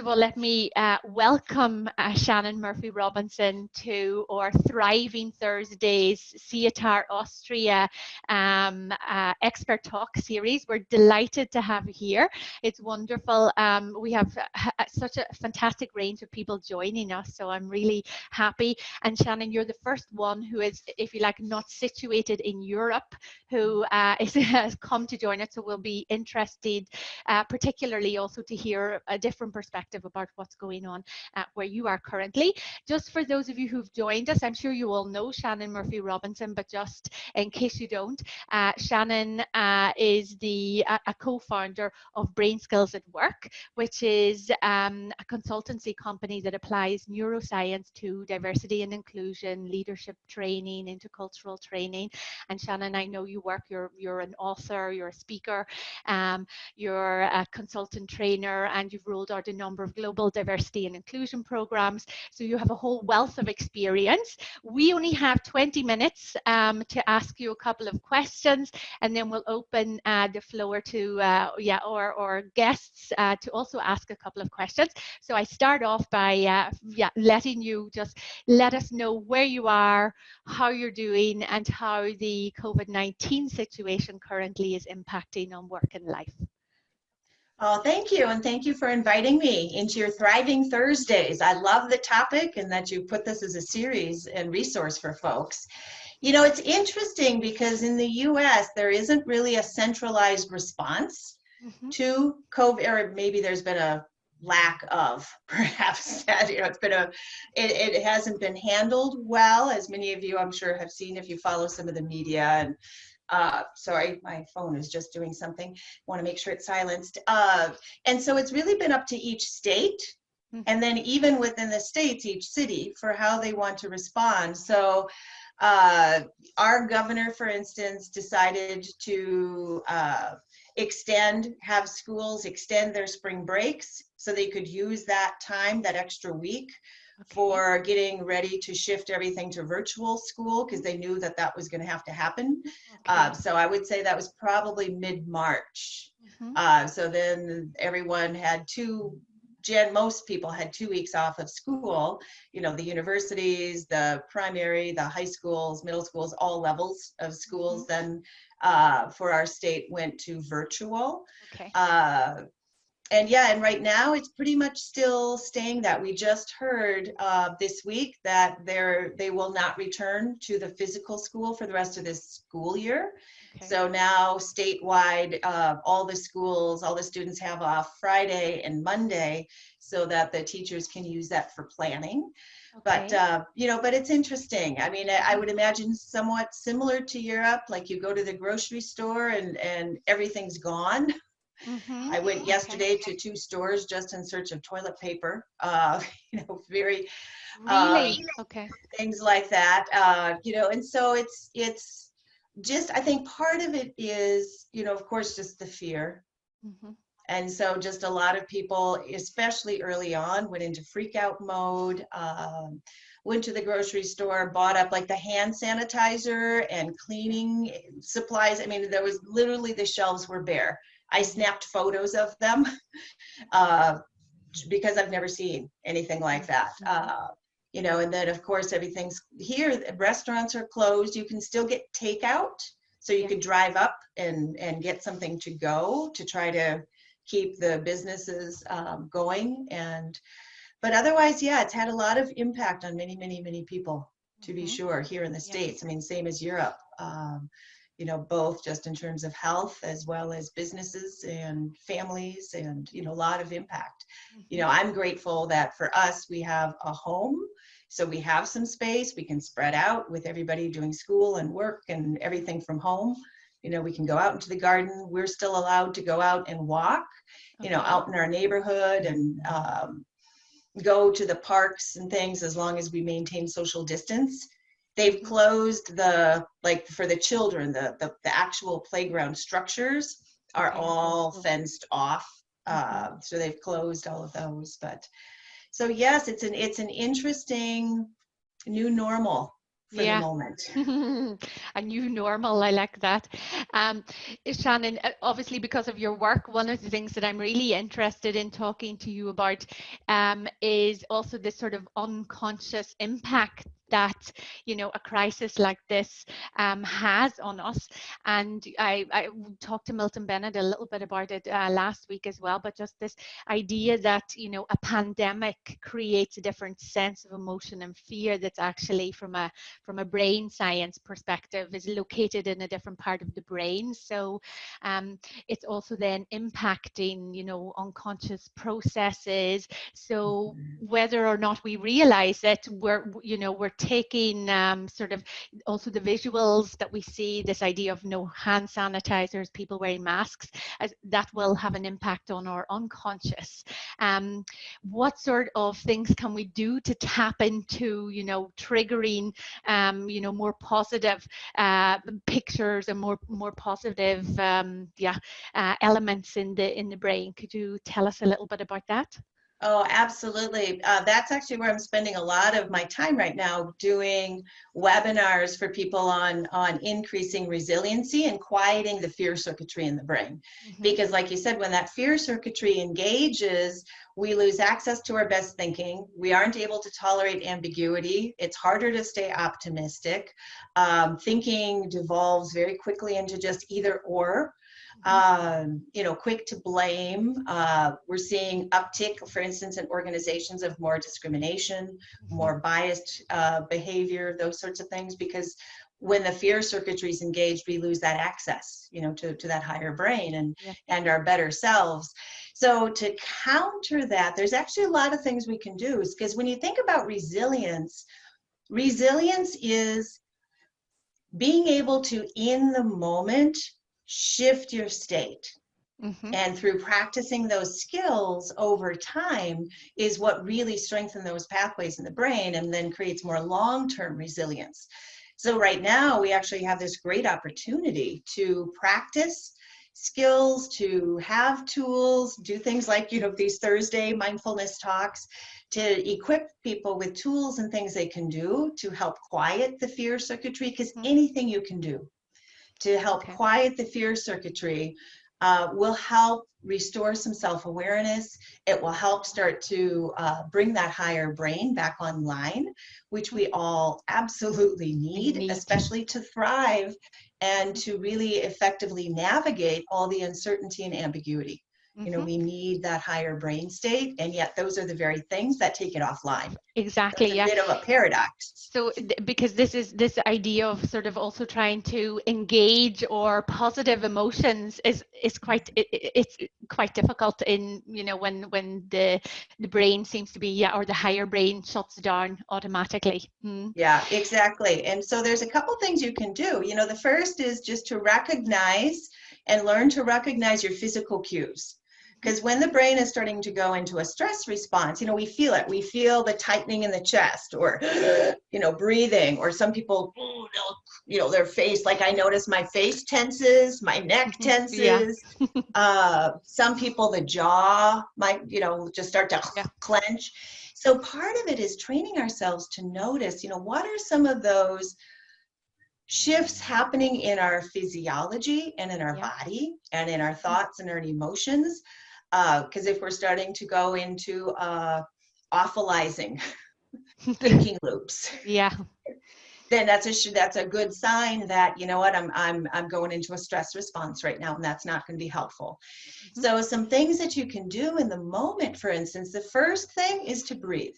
of all, let me welcome Shannon Murphy-Robinson to our Thriving Thursdays SIETAR Austria Expert Talk series. We're delighted to have you here. It's wonderful. We have such a fantastic range of people joining us, so I'm really happy. And Shannon, you're the first one who is, if you like, not situated in Europe, who has come to join us, so we'll be interested particularly also to hear a different perspective about what's going on where you are currently. Just for those of you who've joined us, I'm sure you all know Shannon Murphy-Robinson, but just in case you don't, Shannon is a co-founder of Brain Skills at Work, which is a consultancy company that applies neuroscience to diversity and inclusion, leadership training, intercultural training. And Shannon, I know you work, you're an author, you're a speaker, you're a consultant trainer, and you've rolled out a number of global diversity and inclusion programs. So you have a whole wealth of experience. We only have 20 minutes to ask you a couple of questions, and then we'll open the floor to our guests to also ask a couple of questions. So I start off by letting you just let us know where you are, how you're doing, and how the COVID-19 situation currently is impacting on work and life. Oh, thank you. And thank you for inviting me into your Thriving Thursdays. I love the topic and that you put this as a series and resource for folks. You know, it's interesting because in the US, there isn't really a centralized response to COVID, or maybe there's been a lack of, perhaps, that, you know, it hasn't been handled well, as many of you I'm sure have seen if you follow some of the media. And sorry, my phone is just doing something. Want to make sure it's silenced. And so it's really been up to each state, and then even within the states, each city, for how they want to respond. So our governor, for instance, decided to have schools extend their spring breaks so they could use that time, that extra week, for getting ready to shift everything to virtual school, because they knew that that was going to have to happen. So I would say that was probably mid-March. So then everyone had most people had 2 weeks off of school, you know, the universities, the primary, the high schools, middle schools, all levels of schools then for our state went to virtual. And right now it's pretty much still staying that. We just heard this week that they will not return to the physical school for the rest of this school year. So now statewide, all the schools, all the students have off Friday and Monday so that the teachers can use that for planning. But, you know, but it's interesting. I mean, I would imagine somewhat similar to Europe, like you go to the grocery store and everything's gone. I went yesterday to 2 stores just in search of toilet paper, you know, very, things like that, you know, and so it's just, I think part of it is, you know, of course, just the fear. And so just a lot of people, especially early on, went into freak out mode, went to the grocery store, bought up like the hand sanitizer and cleaning supplies. I mean, there was literally, the shelves were bare. I snapped photos of them because I've never seen anything like that. You know, and then of course everything's here. Restaurants are closed. You can still get takeout, so you could drive up and get something to go to try to keep the businesses going. But otherwise, it's had a lot of impact on many people, to be sure, here in the States. I mean, same as Europe. You know, both just in terms of health as well as businesses and families, and, you know, a lot of impact. You know, I'm grateful that for us, we have a home, so we have some space. We can spread out with everybody doing school and work and everything from home. You know, we can go out into the garden. We're still allowed to go out and walk, you know, out in our neighborhood, and go to the parks and things, as long as we maintain social distance. They've closed like for the children, the actual playground structures are all fenced off. So they've closed all of those. But so yes, it's an interesting new normal for the Yeah. moment. A new normal. I like that. Shannon, obviously because of your work, one of the things that I'm really interested in talking to you about is also this sort of unconscious impact that, you know, a crisis like this has on us. And I talked to Milton Bennett a little bit about it last week as well, but just this idea that, you know, a pandemic creates a different sense of emotion and fear that's actually from a brain science perspective is located in a different part of the brain. So it's also then impacting, you know, unconscious processes. So whether or not we realize it, we're taking sort of also the visuals that we see, this idea of no hand sanitizers, people wearing masks, as that will have an impact on our unconscious. What sort of things can we do to tap into, you know, triggering you know, more positive pictures and more positive elements in the brain? Could you tell us a little bit about that? Oh, absolutely. That's actually where I'm spending a lot of my time right now, doing webinars for people on increasing resiliency and quieting the fear circuitry in the brain. Because like you said, when that fear circuitry engages, we lose access to our best thinking. We aren't able to tolerate ambiguity. It's harder to stay optimistic. Thinking devolves very quickly into just either or. You know, quick to blame. We're seeing uptick, for instance, in organizations of more discrimination, more biased behavior, those sorts of things, because when the fear circuitry is engaged, we lose that access, you know, to that higher brain and our better selves. So to counter that, there's actually a lot of things we can do, because when you think about resilience, resilience is being able to, in the moment, shift your state. And through practicing those skills over time is what really strengthens those pathways in the brain and then creates more long-term resilience. So right now we actually have this great opportunity to practice skills, to have tools, do things like, you know, these Thursday mindfulness talks, to equip people with tools and things they can do to help quiet the fear circuitry, because anything you can do to help quiet the fear circuitry will help restore some self-awareness. It will help start to bring that higher brain back online, which we all absolutely need, especially to thrive and to really effectively navigate all the uncertainty and ambiguity. You know, we need that higher brain state, and yet those are the very things that take it offline. Exactly. That's a bit of a paradox. So because this idea of sort of also trying to engage or positive emotions is quite it's quite difficult in, you know, when the brain seems to be or the higher brain shuts down automatically. Yeah, exactly. And so there's a couple things you can do. You know, the first is just to recognize and learn to recognize your physical cues. Because when the brain is starting to go into a stress response, you know, we feel it. We feel the tightening in the chest, or, you know, breathing, or some people, you know, their face, like I notice my face tenses, my neck tenses. Some people, the jaw might, you know, just start to clench. So part of it is training ourselves to notice, you know, what are some of those shifts happening in our physiology and in our body and in our thoughts and our emotions. Because if we're starting to go into awfulizing thinking loops, then that's a good sign that, you know what, I'm going into a stress response right now, and that's not going to be helpful. So some things that you can do in the moment, for instance, the first thing is to breathe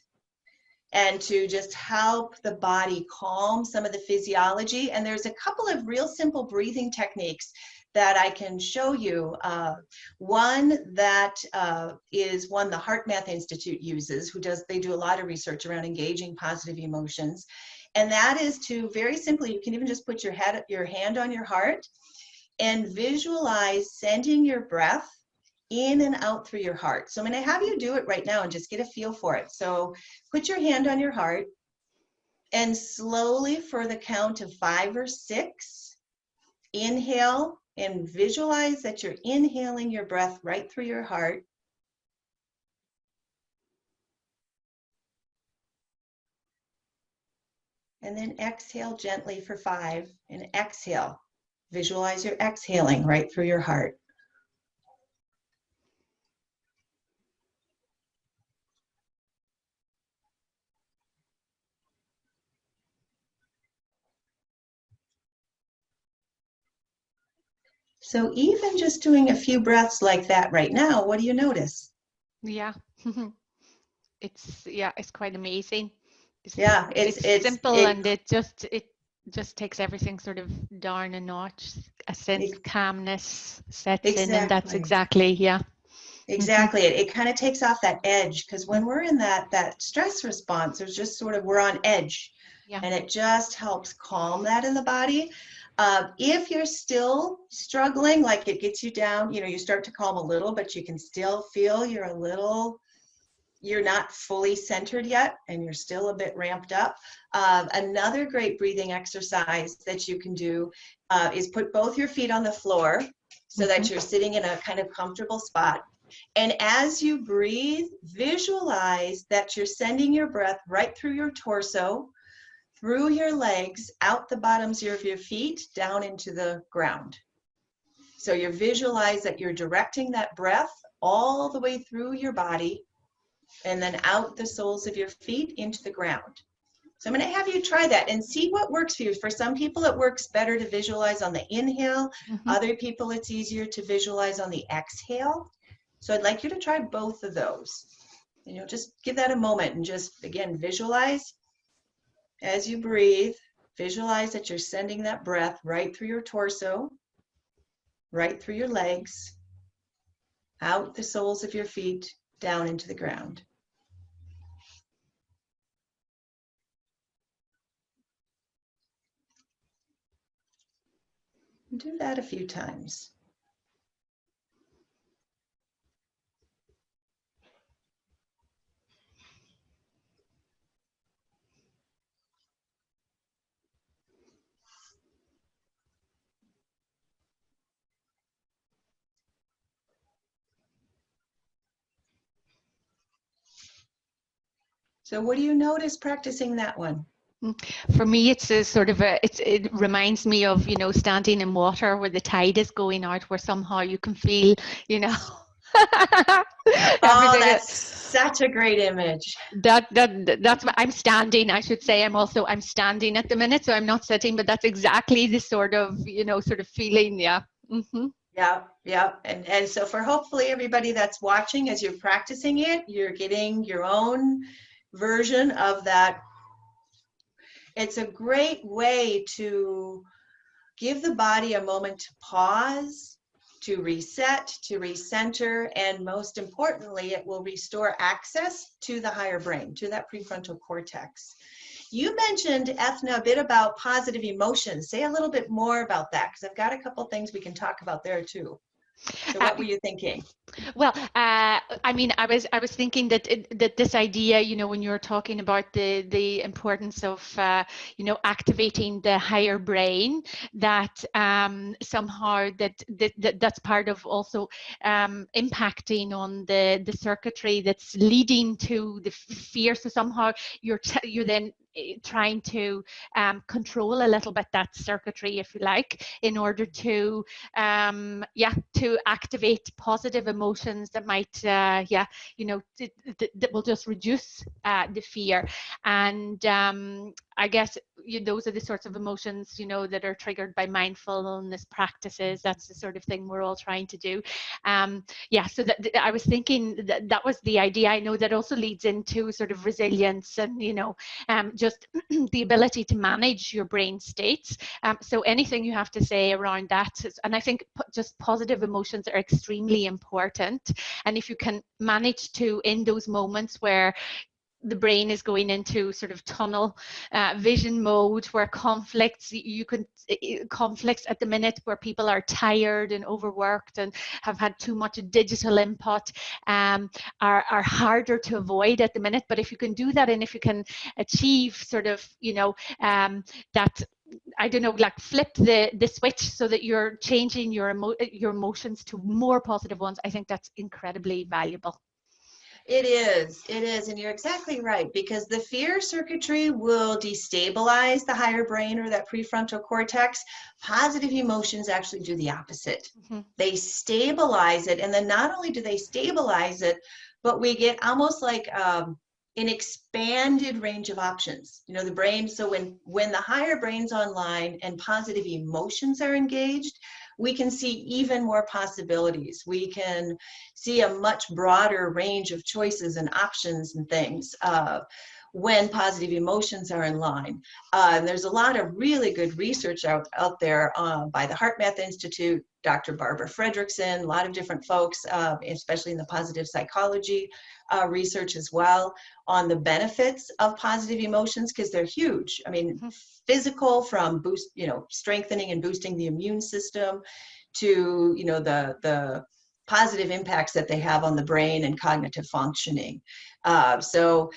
and to just help the body calm some of the physiology. And there's a couple of real simple breathing techniques that I can show you. One that is one the HeartMath Institute uses, they do a lot of research around engaging positive emotions. And that is to, very simply, you can even just put your hand on your heart and visualize sending your breath in and out through your heart. So I'm going to have you do it right now and just get a feel for it. So put your hand on your heart and slowly, for the count of 5 or 6, inhale and visualize that you're inhaling your breath right through your heart. And then exhale gently for 5. And exhale. Visualize your exhaling right through your heart. So even just doing a few breaths like that right now, what do you notice? Yeah. It's quite amazing. Yeah, It's simple, and it just takes everything sort of down a notch. A sense of calmness sets in, and that's exactly, yeah. Exactly. It kind of takes off that edge, because when we're in that stress response, there's just sort of, we're on edge. Yeah. And it just helps calm that in the body. If you're still struggling, like it gets you down, you start to calm a little, but you can still feel you're not fully centered yet, and you're still a bit ramped up. Another great breathing exercise that you can do is put both your feet on the floor so that you're sitting in a kind of comfortable spot. And as you breathe, visualize that you're sending your breath right through your torso, through your legs, out the bottoms of your feet, down into the ground. So you visualize that you're directing that breath all the way through your body, and then out the soles of your feet into the ground. So I'm going to have you try that and see what works for you. For some people, it works better to visualize on the inhale. Other people, it's easier to visualize on the exhale. So I'd like you to try both of those. Just give that a moment and just, again, visualize as you breathe. Visualize that you're sending that breath right through your torso, right through your legs, out the soles of your feet, down into the ground. Do that a few times. So what do you notice practicing that one? For me, it's a sort of it reminds me of, standing in water where the tide is going out, where somehow you can feel, Oh, that's such a great image. That's what I'm standing, I should say. I'm standing at the minute, so I'm not sitting, but that's exactly the sort of feeling. Yeah. Yeah. And so for hopefully everybody that's watching, as you're practicing it, you're getting your own version of that. It's a great way to give the body a moment to pause, to reset, to recenter, and most importantly, it will restore access to the higher brain, to that prefrontal cortex. You mentioned, Ethna, a bit about positive emotions. Say a little bit more about that, because I've got a couple things we can talk about there too. So what were you thinking? Well, I was thinking that this idea, when you're talking about the importance of, activating the higher brain, that somehow that's part of also impacting on the circuitry that's leading to the fear. So somehow you're then trying to control a little bit that circuitry, if you like, in order to to activate positive emotions that might that will just reduce the fear. And I guess those are the sorts of emotions that are triggered by mindfulness practices. That's the sort of thing we're all trying to do. So that I was thinking that was the idea. I know that also leads into sort of resilience and just the ability to manage your brain states. So anything you have to say around that, and I think just positive emotions are extremely important. And if you can manage to, in those moments where the brain is going into sort of tunnel vision mode, where conflicts at the minute, where people are tired and overworked and have had too much digital input, are harder to avoid at the minute. But if you can do that, and if you can achieve sort of that, I don't know, like flip the switch so that you're changing your emotions to more positive ones, I think that's incredibly valuable. It is, and you're exactly right, because the fear circuitry will destabilize the higher brain or that prefrontal cortex. Positive emotions actually do the opposite. They stabilize it, and then not only do they stabilize it, but we get almost like an expanded range of options. You know, the brain, so when the higher brain's online and positive emotions are engaged, we can see even more possibilities. We can see a much broader range of choices and options and things when positive emotions are in line. And there's a lot of really good research out there by the HeartMath Institute, Dr. Barbara Fredrickson, a lot of different folks, especially in the positive psychology research as well, on the benefits of positive emotions, because they're huge. I mean, physical, from strengthening and boosting the immune system, to the positive impacts that they have on the brain and cognitive functioning. So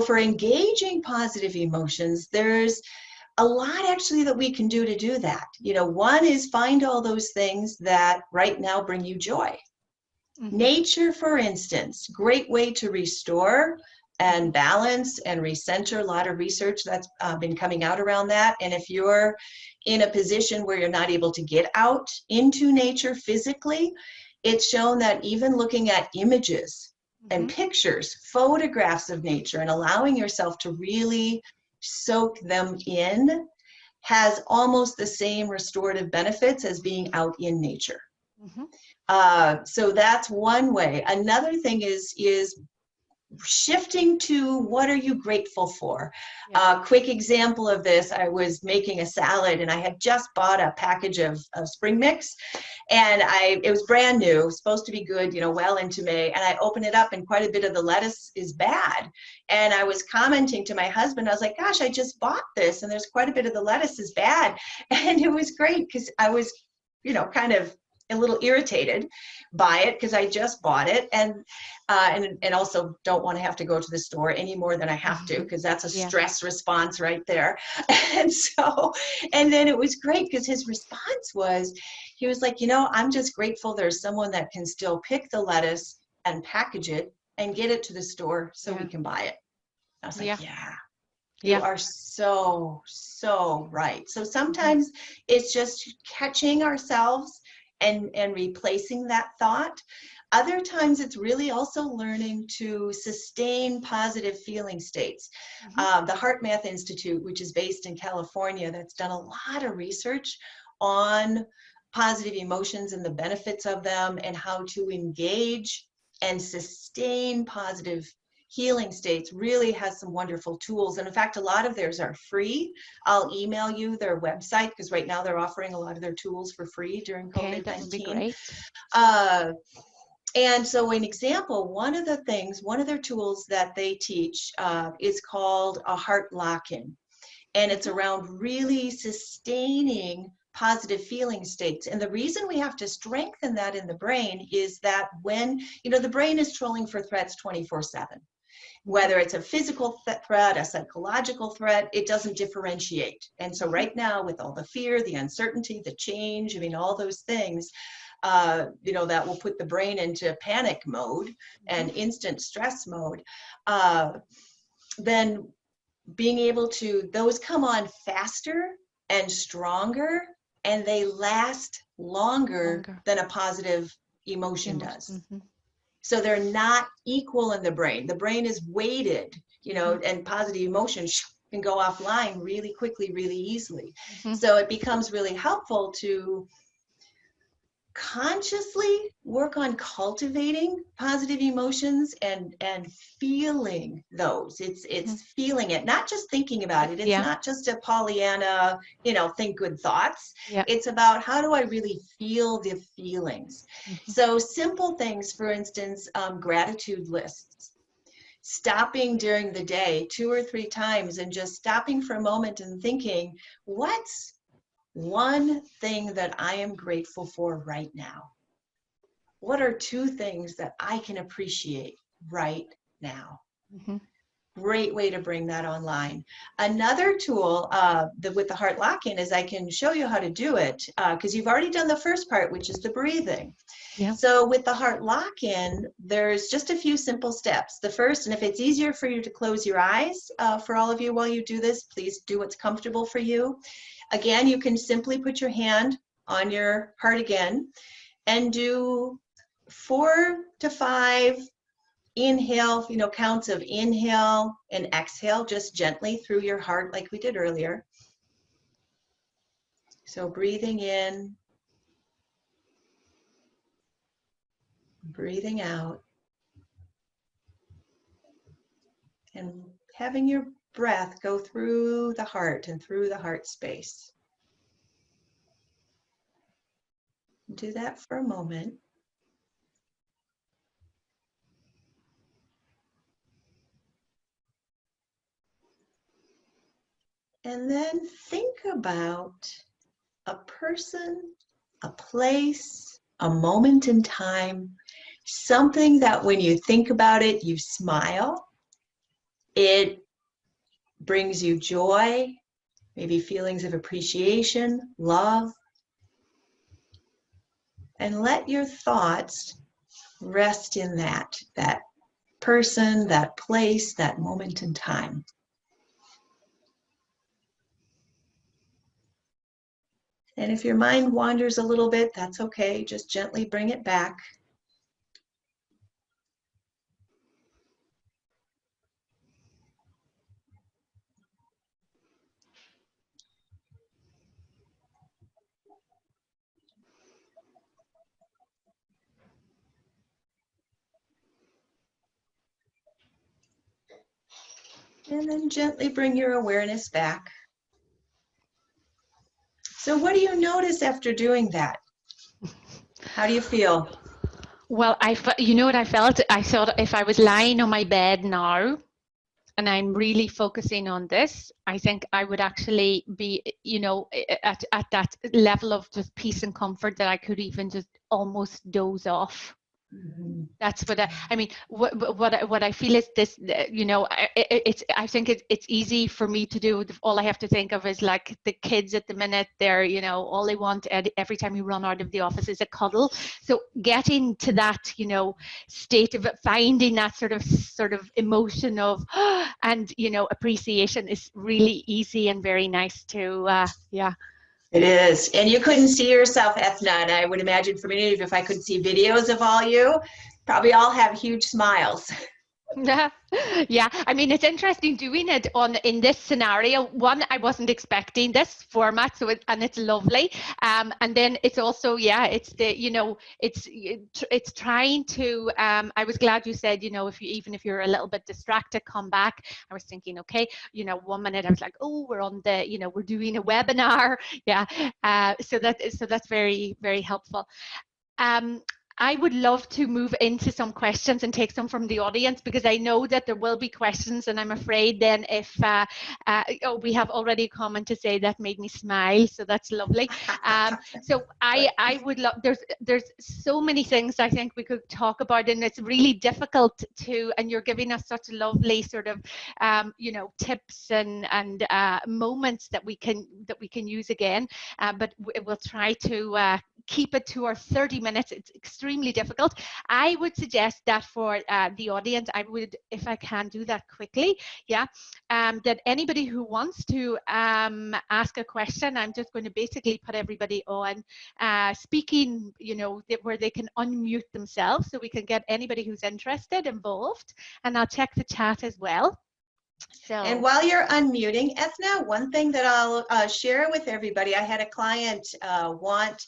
for engaging positive emotions, there's a lot actually that we can do to do that. One is find all those things that right now bring you joy. Nature, for instance, great way to restore and balance and recenter. A lot of research that's been coming out around that. And if you're in a position where you're not able to get out into nature physically, it's shown that even looking at images and pictures, photographs of nature, and allowing yourself to really soak them in has almost the same restorative benefits as being out in nature. So that's one way. Another thing is shifting to what are you grateful for? Quick example of this, I was making a salad and I had just bought a package of spring mix, and it was brand new, it was supposed to be good, well into May, and I opened it up and quite a bit of the lettuce is bad. And I was commenting to my husband, I was like, gosh, I just bought this and there's quite a bit of the lettuce is bad. And it was great because I was, kind of a little irritated by it because I just bought it, and also don't want to have to go to the store any more than I have to, because that's a stress response right there. And then it was great because his response was, he was like, I'm just grateful there's someone that can still pick the lettuce and package it and get it to the store so we can buy it. I was like, you are so right. So sometimes it's just catching ourselves and replacing that thought. Other times it's really also learning to sustain positive feeling states. The HeartMath Institute, which is based in California, that's done a lot of research on positive emotions and the benefits of them and how to engage and sustain positive healing states, really has some wonderful tools. And in fact, a lot of theirs are free. I'll email you their website, because right now they're offering a lot of their tools for free during COVID-19. That would be great. And so an example, one of their tools that they teach is called a heart lock-in. And it's around really sustaining positive feeling states. And the reason we have to strengthen that in the brain is that when, the brain is trolling for threats 24/7. Whether it's a physical threat, a psychological threat, it doesn't differentiate. And so right now, with all the fear, the uncertainty, the change, all those things, that will put the brain into panic mode and instant stress mode, then being able to, those come on faster and stronger, and they last longer than a positive emotion does. So they're not equal in the brain. The brain is weighted, and positive emotions can go offline really quickly, really easily. So it becomes really helpful to consciously work on cultivating positive emotions and feeling those. It's feeling it, not just thinking about it. It's not just a Pollyanna, think good thoughts. It's about, how do I really feel the feelings? So simple things, for instance, gratitude lists. Stopping during the day 2 or 3 times and just stopping for a moment and thinking, what's one thing that I am grateful for right now? What are 2 things that I can appreciate right now? Great way to bring that online. Another tool with the heart lock-in is I can show you how to do it because you've already done the first part, which is the breathing. Yeah. So with the heart lock-in, there's just a few simple steps. The first, and if it's easier for you to close your eyes for all of you while you do this, please do what's comfortable for you. Again, you can simply put your hand on your heart again and do 4 to 5 inhale, counts of inhale and exhale just gently through your heart like we did earlier. So breathing in, breathing out, and having your breath go through the heart and through the heart space. Do that for a moment. And then think about a person, a place, a moment in time, something that when you think about it, you smile. It brings you joy, maybe feelings of appreciation, love. And let your thoughts rest in that person, that place, that moment in time. And if your mind wanders a little bit, that's okay. Just gently bring it back. And then gently bring your awareness back. So what do you notice after doing that? How do you feel? Well, you know what I felt? I thought if I was lying on my bed now and I'm really focusing on this, I think I would actually be, at that level of just peace and comfort that I could even just almost doze off. Mm-hmm. That's what I mean. What I feel is this. I think it's easy for me to do. All I have to think of is like the kids at the minute. They're all they want every time you run out of the office is a cuddle. So getting to that state of it, finding that sort of emotion of and appreciation is really easy and very nice to yeah. It is. And you couldn't see yourself, Ethna, and I would imagine for many of you, if I could see videos of all you, probably all have huge smiles. Yeah, I mean, it's interesting doing it in this scenario. One, I wasn't expecting this format, and it's lovely. And then it's also, it's the, it's trying to. I was glad you said, even if you're a little bit distracted, come back. I was thinking, okay, 1 minute I was like, oh, we're on the, we're doing a webinar. Yeah, so that's very, very helpful. I would love to move into some questions and take some from the audience because I know that there will be questions, and I'm afraid then if we have already a comment to say that made me smile, so that's lovely. So I would love, there's so many things I think we could talk about, and it's really difficult to, and you're giving us such lovely sort of tips and moments that we can use again, but we'll try to keep it to our 30 minutes. It's extremely difficult. I would suggest that for the audience, I would, if I can do that quickly, that anybody who wants to ask a question, I'm just going to basically put everybody on speaking, where they can unmute themselves so we can get anybody who's interested involved, and I'll check the chat as well. So. And while you're unmuting, Ethna, one thing that I'll share with everybody, I had a client want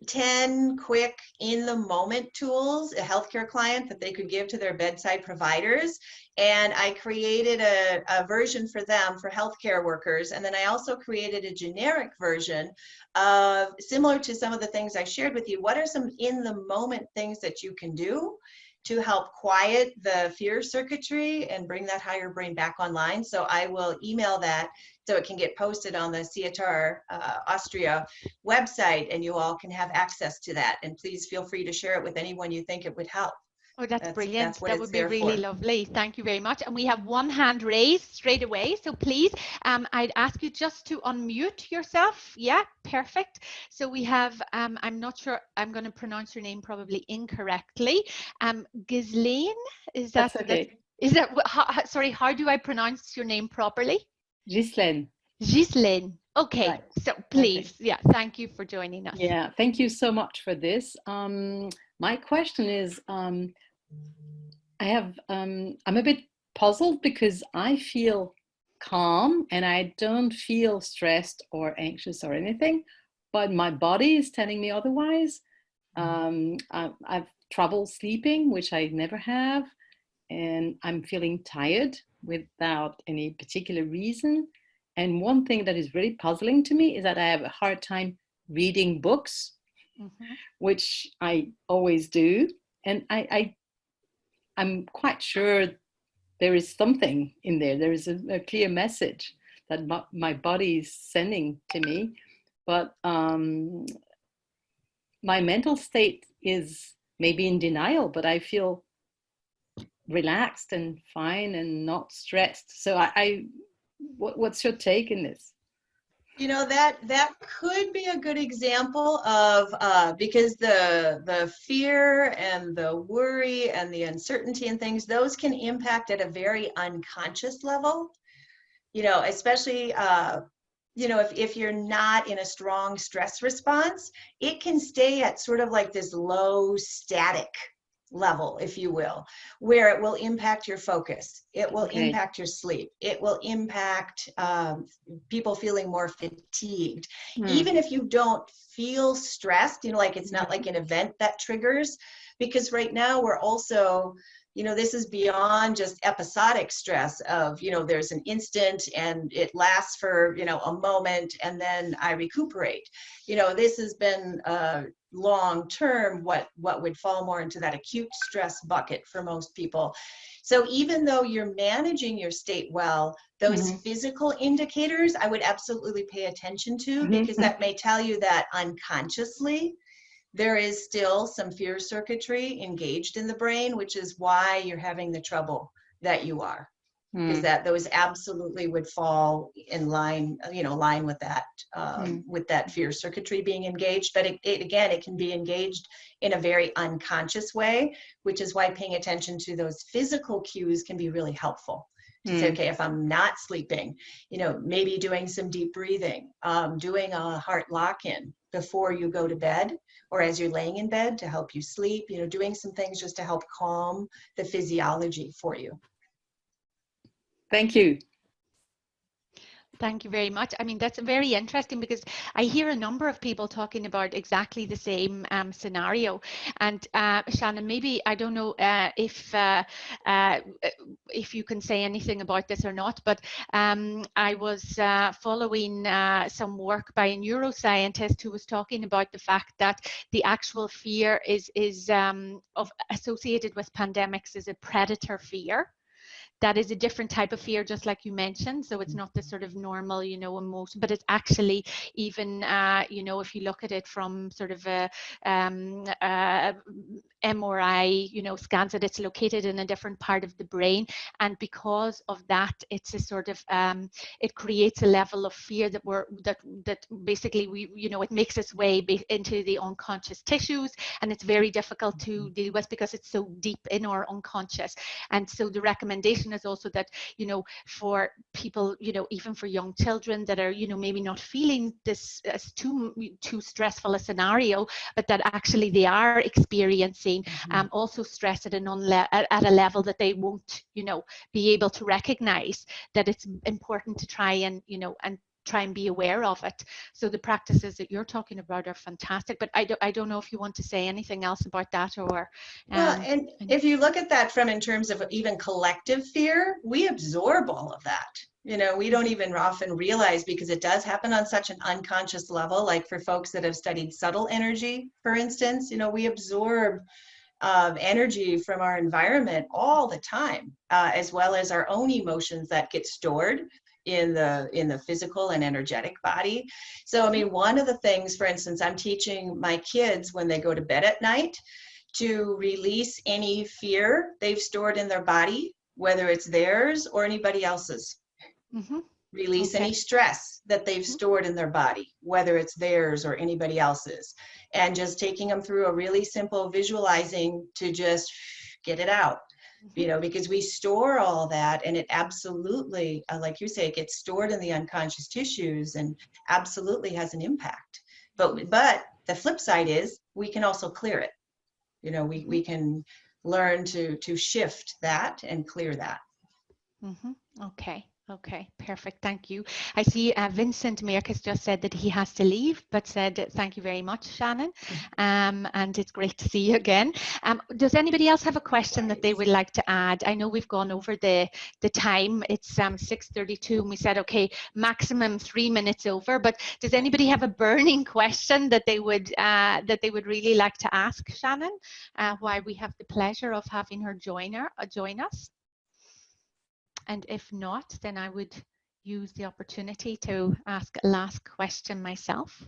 10 quick in-the-moment tools, a healthcare client that they could give to their bedside providers. And I created a version for them for healthcare workers. And then I also created a generic version of, similar to some of the things I shared with you, what are some in-the-moment things that you can do to help quiet the fear circuitry and bring that higher brain back online. So I will email that so it can get posted on the SIETAR Austria website, and you all can have access to that. And please feel free to share it with anyone you think it would help. Oh, that's brilliant. That's what That it's would be there really for. lovely. Thank you very much. And we have one hand raised straight away. So please, I'd ask you just to unmute yourself. Yeah, perfect. So we have, I'm not sure, I'm going to pronounce your name probably incorrectly. Ghislaine, That's okay. Sorry, how do I pronounce your name properly? Ghislaine. Ghislaine. Okay, Right. so please, Okay. yeah, thank you for joining us. Yeah, thank you so much for this. My question is, I'm a bit puzzled because I feel calm and I don't feel stressed or anxious or anything, but my body is telling me otherwise. I've trouble sleeping, which I never have, and I'm feeling tired without any particular reason. And one thing that is really puzzling to me is that I have a hard time reading books, which I always do. And I'm quite sure there is something in there. There is a clear message that my body is sending to me. But my mental state is maybe in denial, but I feel relaxed and fine and not stressed. So what's your take in this? You know, that could be a good example of because the fear and the worry and the uncertainty and things, those can impact at a very unconscious level. You know, especially you know, if you're not in a strong stress response, it can stay at sort of like this low static level, if you will, where it will impact your focus. It will impact your sleep. It will impact people feeling more fatigued. Even if you don't feel stressed, you know, like it's not like an event that triggers, because right now we're also, you know, this is beyond just episodic stress of, you know, there's an instant and it lasts for, you know, a moment and then I recuperate. You know, this has been long term, what would fall more into that acute stress bucket for most people. So even though you're managing your state well, those physical indicators I would absolutely pay attention to, because that may tell you that unconsciously there is still some fear circuitry engaged in the brain, which is why you're having the trouble that you are. Is that those absolutely would fall in line, you know, line with that fear circuitry being engaged. But it can be engaged in a very unconscious way, which is why paying attention to those physical cues can be really helpful. To say, okay, if I'm not sleeping, you know, maybe doing some deep breathing, doing a heart lock-in before you go to bed or as you're laying in bed to help you sleep, you know, doing some things just to help calm the physiology for you. Thank you. Thank you very much. I mean, that's very interesting because I hear a number of people talking about exactly the same scenario. And Shannon, maybe, I don't know if you can say anything about this or not, but I was following some work by a neuroscientist who was talking about the fact that the actual fear is associated with pandemics is a predator fear. That is a different type of fear, just like you mentioned. So it's not the sort of normal, you know, emotion, but it's actually even, you know, if you look at it from sort of a MRI, you know, scans that it's located in a different part of the brain. And because of that, it's a sort of, it creates a level of fear that basically we, you know, it makes its way into the unconscious tissues, and it's very difficult to deal with because it's so deep in our unconscious. And so the recommendation is also that, you know, for people, you know, even for young children that are, you know, maybe not feeling this as too stressful a scenario, but that actually they are experiencing also stress at a level that they won't, you know, be able to recognize, that it's important to try and, you know, and try and be aware of it. So the practices that you're talking about are fantastic, but I don't know if you want to say anything else about that, or well, and if you look at that from in terms of even collective fear, we absorb all of that. You know, we don't even often realize, because it does happen on such an unconscious level. Like for folks that have studied subtle energy, for instance, you know, we absorb energy from our environment all the time, as well as our own emotions that get stored in the physical and energetic body. So, I mean, one of the things, for instance, I'm teaching my kids when they go to bed at night to release any fear they've stored in their body, whether it's theirs or anybody else's. Release any stress that they've stored in their body, whether it's theirs or anybody else's. And just taking them through a really simple visualizing to just get it out. You know, because we store all that, and it absolutely, like you say, it gets stored in the unconscious tissues and absolutely has an impact. But the flip side is we can also clear it. You know, we can learn to shift that and clear that. Okay, perfect. Thank you. I see Vincent Merck has just said that he has to leave, but said thank you very much, Shannon. And it's great to see you again. Does anybody else have a question that they would like to add? I know we've gone over the time. It's 6:32, and we said, okay, maximum 3 minutes over. But does anybody have a burning question that they would really like to ask Shannon? Why we have the pleasure of having her join us? And if not, then I would use the opportunity to ask a last question myself.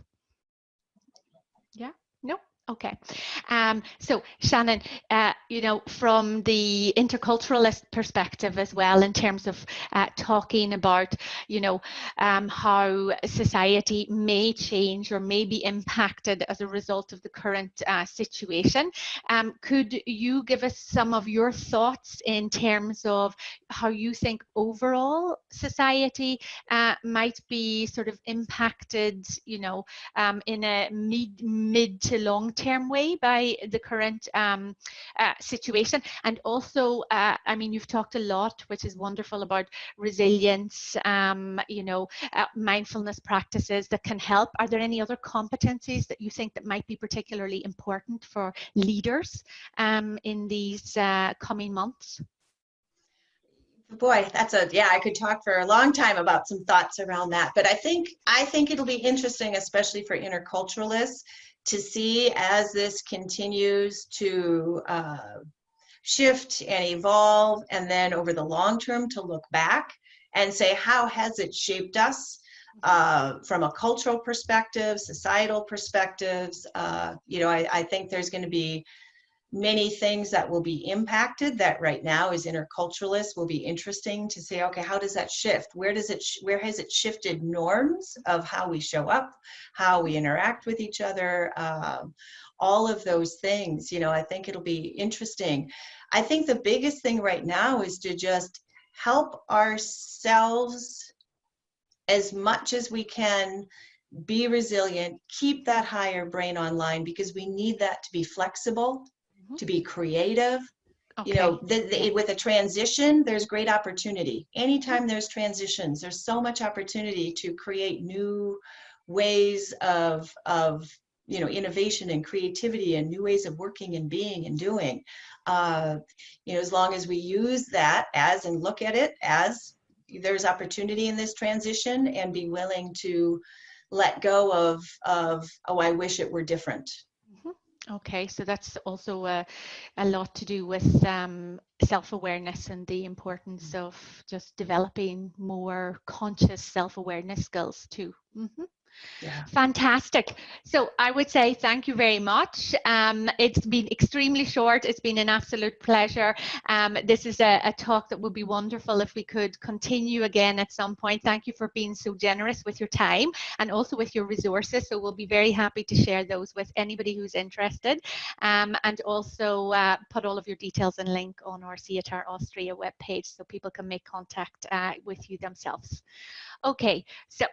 Yeah? No? Okay. So Shannon, you know, from the interculturalist perspective as well, in terms of talking about, you know, how society may change or may be impacted as a result of the current situation, could you give us some of your thoughts in terms of how you think overall society might be sort of impacted, you know, in a mid to long term way by the current situation? And also, I mean, you've talked a lot, which is wonderful, about resilience, you know, mindfulness practices that can help. Are there any other competencies that you think that might be particularly important for leaders in these coming months? Boy, I could talk for a long time about some thoughts around that, but I think it'll be interesting, especially for interculturalists, to see as this continues to shift and evolve, and then over the long term to look back and say, how has it shaped us from a cultural perspective, societal perspectives? You know, I think there's going to be many things that will be impacted that right now as interculturalists will be interesting to say, okay, how does that shift? Where has it shifted norms of how we show up, how we interact with each other, all of those things. You know, I think it'll be interesting. I think the biggest thing right now is to just help ourselves as much as we can be resilient, keep that higher brain online, because we need that to be flexible, to be creative. Okay. You know, with a transition, there's great opportunity. Anytime there's transitions, there's so much opportunity to create new ways of you know, innovation and creativity and new ways of working and being and doing. You know, as long as we use that as and look at it as there's opportunity in this transition, and be willing to let go of oh, I wish it were different. Okay, so that's also a lot to do with self-awareness and the importance of just developing more conscious self-awareness skills too. Yeah. Fantastic. So I would say thank you very much. It's been extremely short. It's been an absolute pleasure. This is a talk that would be wonderful if we could continue again at some point. Thank you for being so generous with your time and also with your resources. So we'll be very happy to share those with anybody who's interested, and also put all of your details and link on our SIETAR Austria webpage so people can make contact with you themselves. Okay, so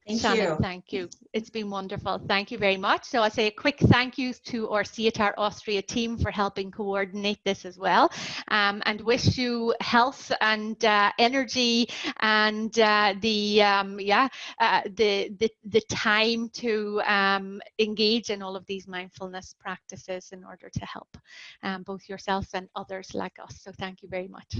Shannon, thank you. It's been wonderful. Thank you very much. So I'll say a quick thank you to our SIETAR Austria team for helping coordinate this as well, and wish you health and energy and the time to engage in all of these mindfulness practices in order to help both yourself and others like us. So thank you very much.